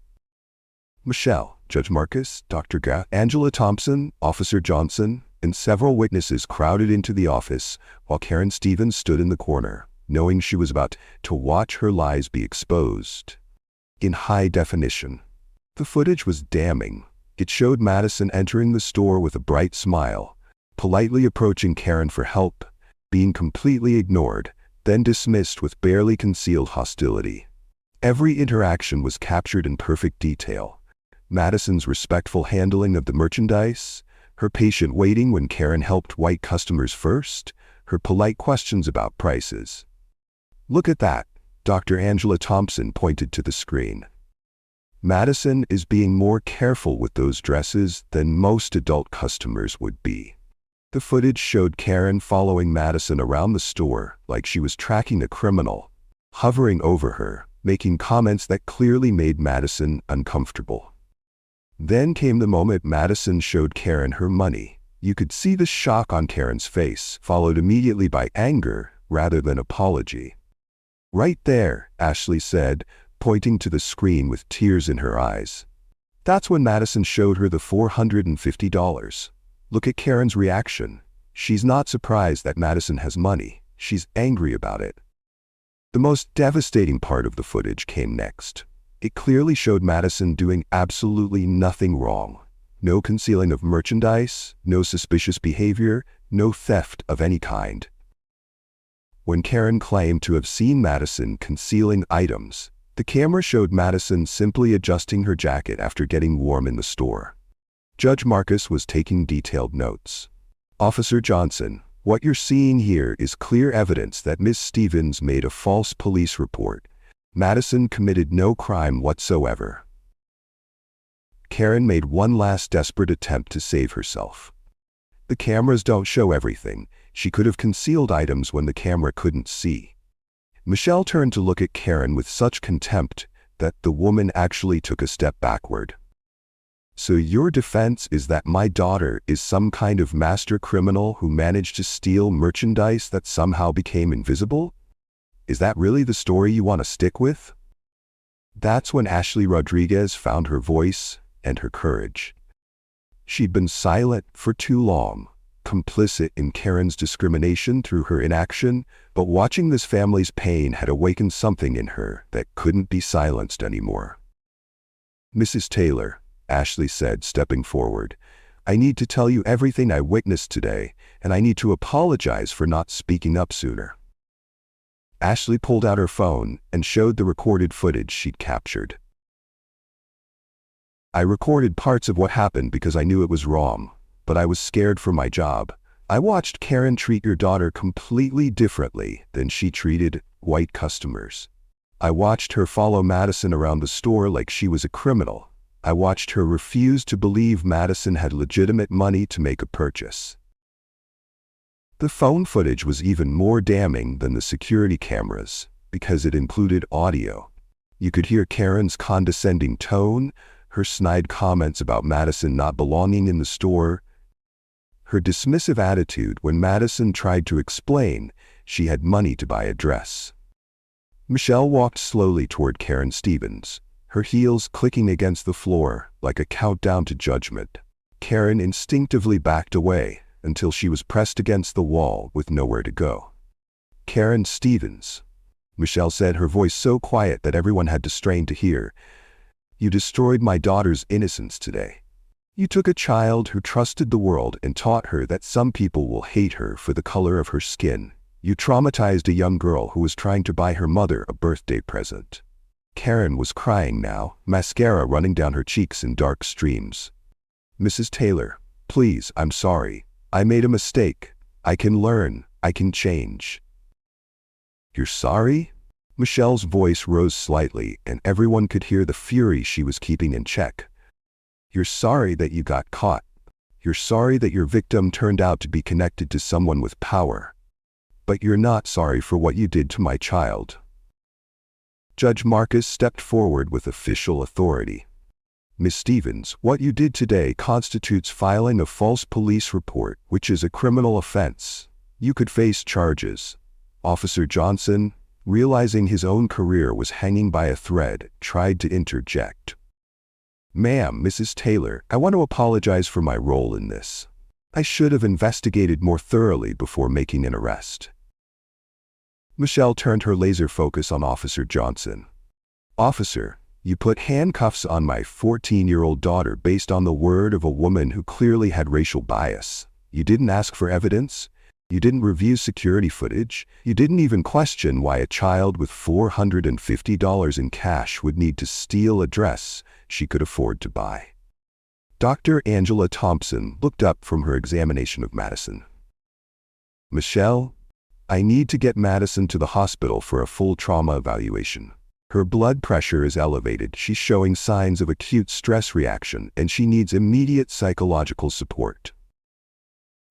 S1: Michelle, Judge Marcus, Dr. Angela Thompson, Officer Johnson, and several witnesses crowded into the office while Karen Stevens stood in the corner, knowing she was about to watch her lies be exposed. In high definition. The footage was damning. It showed Madison entering the store with a bright smile, politely approaching Karen for help, being completely ignored, then dismissed with barely concealed hostility. Every interaction was captured in perfect detail. Madison's respectful handling of the merchandise, her patient waiting when Karen helped white customers first, her polite questions about prices. Look at that, Dr. Angela Thompson pointed to the screen. Madison is being more careful with those dresses than most adult customers would be. The footage showed Karen following Madison around the store like she was tracking a criminal, hovering over her, making comments that clearly made Madison uncomfortable. Then came the moment Madison showed Karen her money. You could see the shock on Karen's face, followed immediately by anger rather than apology. Right there, Ashley said, pointing to the screen with tears in her eyes. That's when Madison showed her the $450. Look at Karen's reaction. She's not surprised that Madison has money. She's angry about it. The most devastating part of the footage came next. It clearly showed Madison doing absolutely nothing wrong. No concealing of merchandise, no suspicious behavior, no theft of any kind. When Karen claimed to have seen Madison concealing items, the camera showed Madison simply adjusting her jacket after getting warm in the store. Judge Marcus was taking detailed notes. Officer Johnson, what you're seeing here is clear evidence that Miss Stevens made a false police report. Madison committed no crime whatsoever. Karen made one last desperate attempt to save herself. The cameras don't show everything. She could have concealed items when the camera couldn't see. Michelle turned to look at Karen with such contempt that the woman actually took a step backward. So your defense is that my daughter is some kind of master criminal who managed to steal merchandise that somehow became invisible? Is that really the story you want to stick with? That's when Ashley Rodriguez found her voice and her courage. She'd been silent for too long, complicit in Karen's discrimination through her inaction, but watching this family's pain had awakened something in her that couldn't be silenced anymore. Mrs. Taylor, Ashley said, stepping forward, I need to tell you everything I witnessed today, and I need to apologize for not speaking up sooner. Ashley pulled out her phone and showed the recorded footage she'd captured. I recorded parts of what happened because I knew it was wrong, but I was scared for my job. I watched Karen treat your daughter completely differently than she treated white customers. I watched her follow Madison around the store like she was a criminal. I watched her refuse to believe Madison had legitimate money to make a purchase. The phone footage was even more damning than the security cameras because it included audio. You could hear Karen's condescending tone, her snide comments about Madison not belonging in the store, her dismissive attitude when Madison tried to explain she had money to buy a dress. Michelle walked slowly toward Karen Stevens, her heels clicking against the floor like a countdown to judgment. Karen instinctively backed away until she was pressed against the wall with nowhere to go. Karen Stevens, Michelle said, her voice so quiet that everyone had to strain to hear, you destroyed my daughter's innocence today. You took a child who trusted the world and taught her that some people will hate her for the color of her skin. You traumatized a young girl who was trying to buy her mother a birthday present. Karen was crying now, mascara running down her cheeks in dark streams. Mrs. Taylor, please, I'm sorry. I made a mistake. I can learn. I can change. You're sorry? Michelle's voice rose slightly, and everyone could hear the fury she was keeping in check. You're sorry that you got caught. You're sorry that your victim turned out to be connected to someone with power. But you're not sorry for what you did to my child. Judge Marcus stepped forward with official authority. Miss Stevens, what you did today constitutes filing a false police report, which is a criminal offense. You could face charges. Officer Johnson, realizing his own career was hanging by a thread, tried to interject. Ma'am, Mrs. Taylor, I want to apologize for my role in this. I should have investigated more thoroughly before making an arrest. Michelle turned her laser focus on Officer Johnson. Officer, you put handcuffs on my 14-year-old daughter based on the word of a woman who clearly had racial bias. You didn't ask for evidence. You didn't review security footage. You didn't even question why a child with $450 in cash would need to steal a dress she could afford to buy. Dr. Angela Thompson looked up from her examination of Madison. Michelle, I need to get Madison to the hospital for a full trauma evaluation. Her blood pressure is elevated, she's showing signs of acute stress reaction, and she needs immediate psychological support.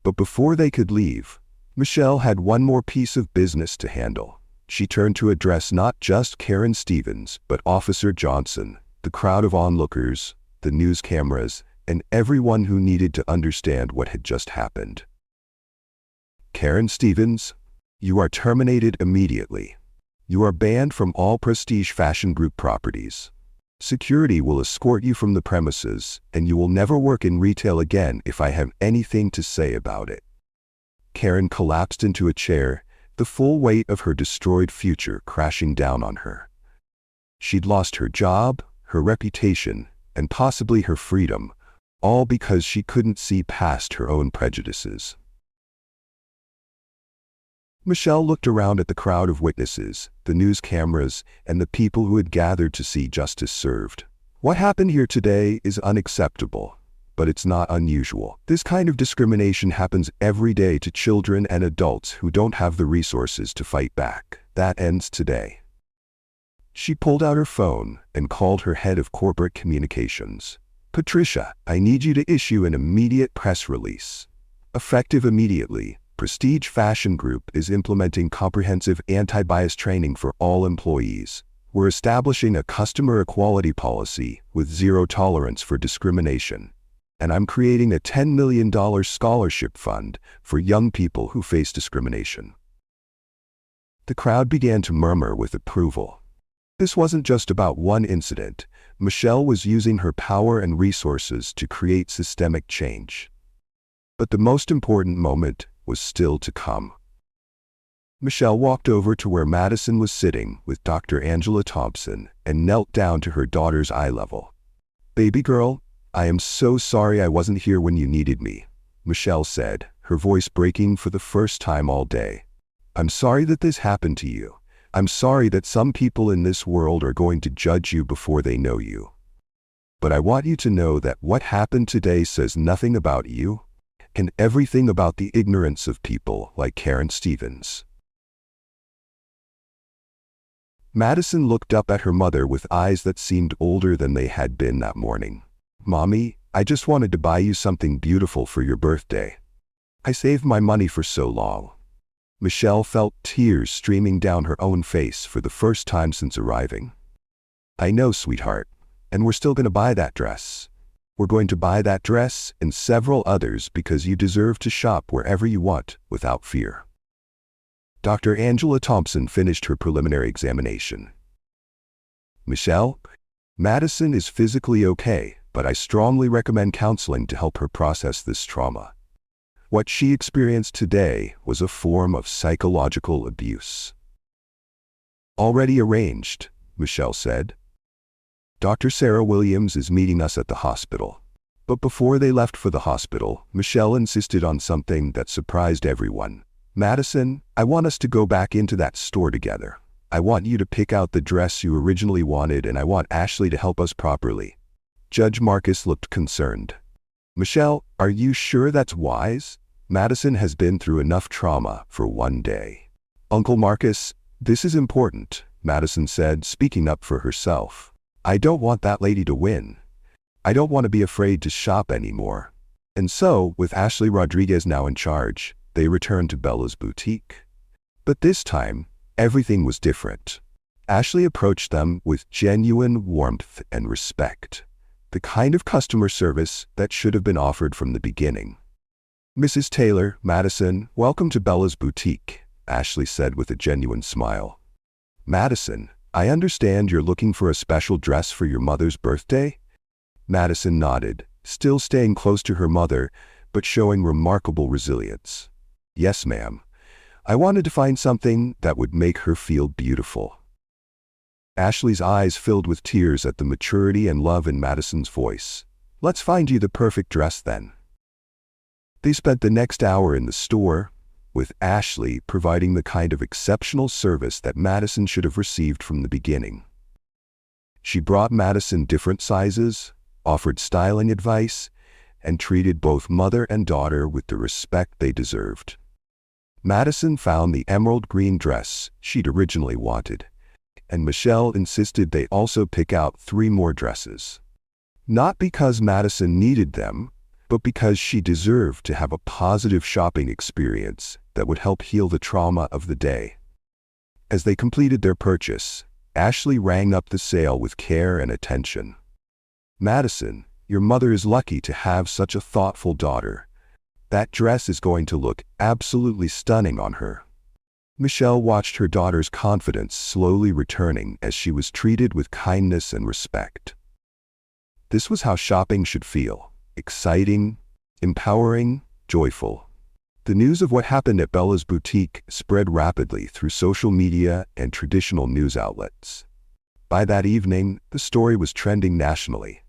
S1: But before they could leave, Michelle had one more piece of business to handle. She turned to address not just Karen Stevens, but Officer Johnson, the crowd of onlookers, the news cameras, and everyone who needed to understand what had just happened. Karen Stevens, you are terminated immediately. You are banned from all Prestige Fashion Group properties. Security will escort you from the premises, and you will never work in retail again if I have anything to say about it. Karen collapsed into a chair, the full weight of her destroyed future crashing down on her. She'd lost her job, her reputation, and possibly her freedom, all because she couldn't see past her own prejudices. Michelle looked around at the crowd of witnesses, the news cameras, and the people who had gathered to see justice served. What happened here today is unacceptable, but it's not unusual. This kind of discrimination happens every day to children and adults who don't have the resources to fight back. That ends today. She pulled out her phone and called her head of corporate communications. Patricia, I need you to issue an immediate press release. Effective immediately, Prestige Fashion Group is implementing comprehensive anti-bias training for all employees. We're establishing a customer equality policy with zero tolerance for discrimination. And I'm creating a $10 million scholarship fund for young people who face discrimination. The crowd began to murmur with approval. This wasn't just about one incident. Michelle was using her power and resources to create systemic change. But the most important moment was still to come. Michelle walked over to where Madison was sitting with Dr. Angela Thompson and knelt down to her daughter's eye level. Baby girl, I am so sorry I wasn't here when you needed me, Michelle said, her voice breaking for the first time all day. I'm sorry that this happened to you. I'm sorry that some people in this world are going to judge you before they know you. But I want you to know that what happened today says nothing about you, and everything about the ignorance of people like Karen Stevens. Madison looked up at her mother with eyes that seemed older than they had been that morning. Mommy, I just wanted to buy you something beautiful for your birthday. I saved my money for so long. Michelle felt tears streaming down her own face for the first time since arriving. I know, sweetheart, and we're still going to buy that dress. We're going to buy that dress and several others because you deserve to shop wherever you want without fear. Dr. Angela Thompson finished her preliminary examination. Michelle, Madison is physically okay, but I strongly recommend counseling to help her process this trauma. What she experienced today was a form of psychological abuse. Already arranged, Michelle said. Dr. Sarah Williams is meeting us at the hospital. But before they left for the hospital, Michelle insisted on something that surprised everyone. Madison, I want us to go back into that store together. I want you to pick out the dress you originally wanted, and I want Ashley to help us properly. Judge Marcus looked concerned. Michelle, are you sure that's wise? Madison has been through enough trauma for one day. Uncle Marcus, this is important. Madison said, speaking up for herself. "I don't want that lady to win. I don't want to be afraid to shop anymore." And so, with Ashley Rodriguez now in charge, they returned to Bella's boutique. But this time, everything was different. Ashley approached them with genuine warmth and respect, the kind of customer service that should have been offered from the beginning. "Mrs. Taylor, Madison, welcome to Bella's boutique," Ashley said with a genuine smile. "Madison, I understand you're looking for a special dress for your mother's birthday?" Madison nodded, still staying close to her mother, but showing remarkable resilience. "Yes, ma'am. I wanted to find something that would make her feel beautiful." Ashley's eyes filled with tears at the maturity and love in Madison's voice. "Let's find you the perfect dress then." They spent the next hour in the store, with Ashley providing the kind of exceptional service that Madison should have received from the beginning. She brought Madison different sizes, offered styling advice, and treated both mother and daughter with the respect they deserved. Madison found the emerald green dress she'd originally wanted, and Michelle insisted they also pick out 3 more dresses. Not because Madison needed them, but because she deserved to have a positive shopping experience that would help heal the trauma of the day. As they completed their purchase, Ashley rang up the sale with care and attention. "Madison, your mother is lucky to have such a thoughtful daughter. That dress is going to look absolutely stunning on her." Michelle watched her daughter's confidence slowly returning as she was treated with kindness and respect. This was how shopping should feel: exciting, empowering, joyful. The news of what happened at Bella's boutique spread rapidly through social media and traditional news outlets. By that evening, the story was trending nationally.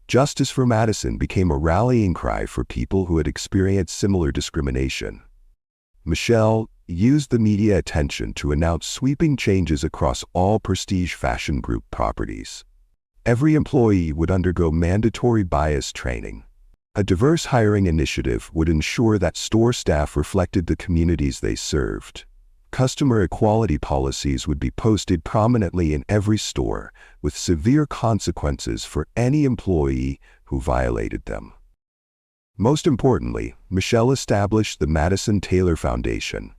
S1: Justice for Madison became a rallying cry for people who had experienced similar discrimination. Michelle used the media attention to announce sweeping changes across all prestige fashion group properties. Every employee would undergo mandatory bias training. A diverse hiring initiative would ensure that store staff reflected the communities they served. Customer equality policies would be posted prominently in every store, with severe consequences for any employee who violated them. Most importantly, Michelle established the Madison Taylor Foundation,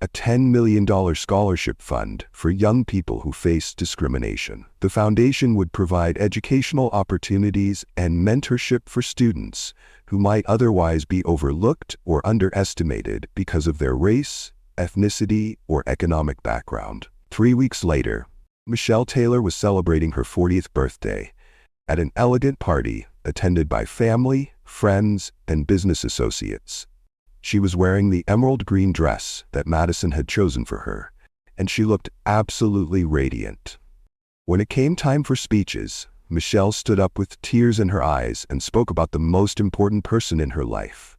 S1: a $10 million scholarship fund for young people who faced discrimination. The foundation would provide educational opportunities and mentorship for students who might otherwise be overlooked or underestimated because of their race, ethnicity, or economic background. 3 weeks later, Michelle Taylor was celebrating her 40th birthday at an elegant party attended by family, friends, and business associates. She was wearing the emerald green dress that Madison had chosen for her, and she looked absolutely radiant. When it came time for speeches, Michelle stood up with tears in her eyes and spoke about the most important person in her life.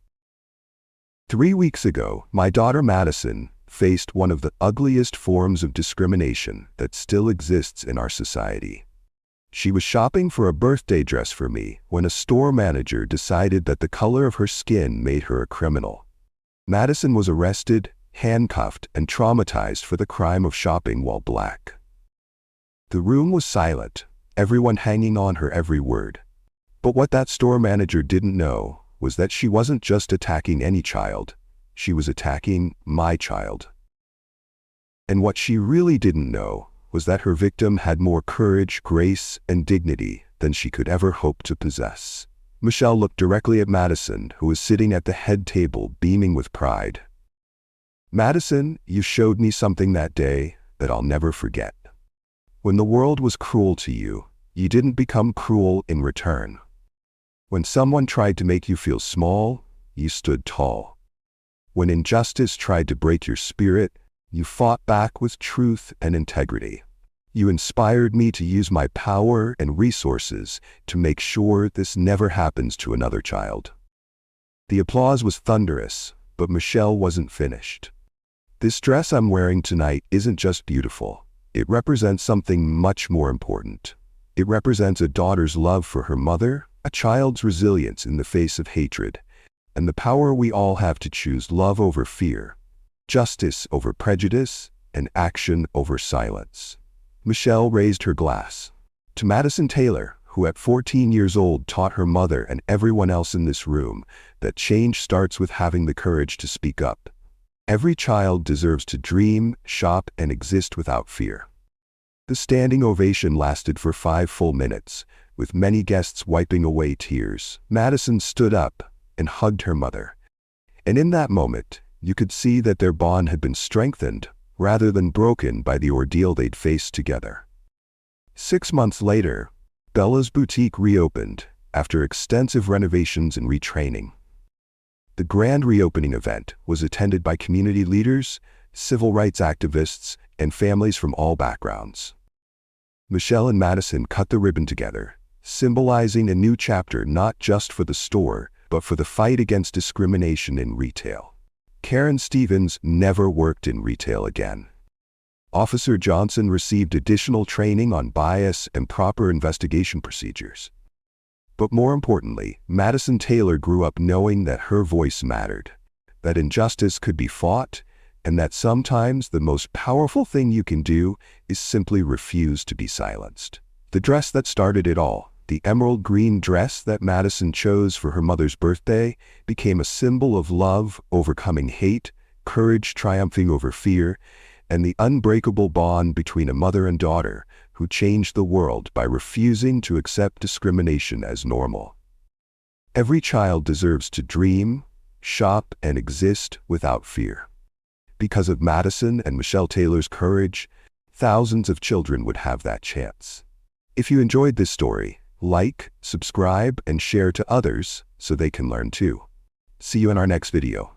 S1: "3 weeks ago, my daughter Madison faced one of the ugliest forms of discrimination that still exists in our society. She was shopping for a birthday dress for me when a store manager decided that the color of her skin made her a criminal. Madison was arrested, handcuffed, and traumatized for the crime of shopping while black." The room was silent, everyone hanging on her every word. But what that store manager didn't know was that she wasn't just attacking any child, she was attacking my child. And what she really didn't know was that her victim had more courage, grace, and dignity than she could ever hope to possess. Michelle looked directly at Madison, who was sitting at the head table, beaming with pride. "Madison, you showed me something that day that I'll never forget. When the world was cruel to you, you didn't become cruel in return. When someone tried to make you feel small, you stood tall. When injustice tried to break your spirit, you fought back with truth and integrity. You inspired me to use my power and resources to make sure this never happens to another child." The applause was thunderous, but Michelle wasn't finished. "This dress I'm wearing tonight isn't just beautiful. It represents something much more important. It represents a daughter's love for her mother, a child's resilience in the face of hatred, and the power we all have to choose love over fear, justice over prejudice, and action over silence." Michelle raised her glass. To Madison Taylor, who at 14 years old taught her mother and everyone else in this room that change starts with having the courage to speak up. Every child deserves to dream, shop, and exist without fear. The standing ovation lasted for 5 full minutes, with many guests wiping away tears. Madison stood up and hugged her mother. And in that moment, you could see that their bond had been strengthened rather than broken by the ordeal they'd faced together. 6 months later, Bella's boutique reopened after extensive renovations and retraining. The grand reopening event was attended by community leaders, civil rights activists, and families from all backgrounds. Michelle and Madison cut the ribbon together, symbolizing a new chapter not just for the store, but for the fight against discrimination in retail. Karen Stevens never worked in retail again. Officer Johnson received additional training on bias and proper investigation procedures. But more importantly, Madison Taylor grew up knowing that her voice mattered, that injustice could be fought, and that sometimes the most powerful thing you can do is simply refuse to be silenced. The dress that started it all, the emerald green dress that Madison chose for her mother's birthday, became a symbol of love overcoming hate, courage triumphing over fear, and the unbreakable bond between a mother and daughter who changed the world by refusing to accept discrimination as normal. Every child deserves to dream, shop, and exist without fear. Because of Madison and Michelle Taylor's courage, thousands of children would have that chance. If you enjoyed this story, like, subscribe, and share to others so they can learn too. See you in our next video.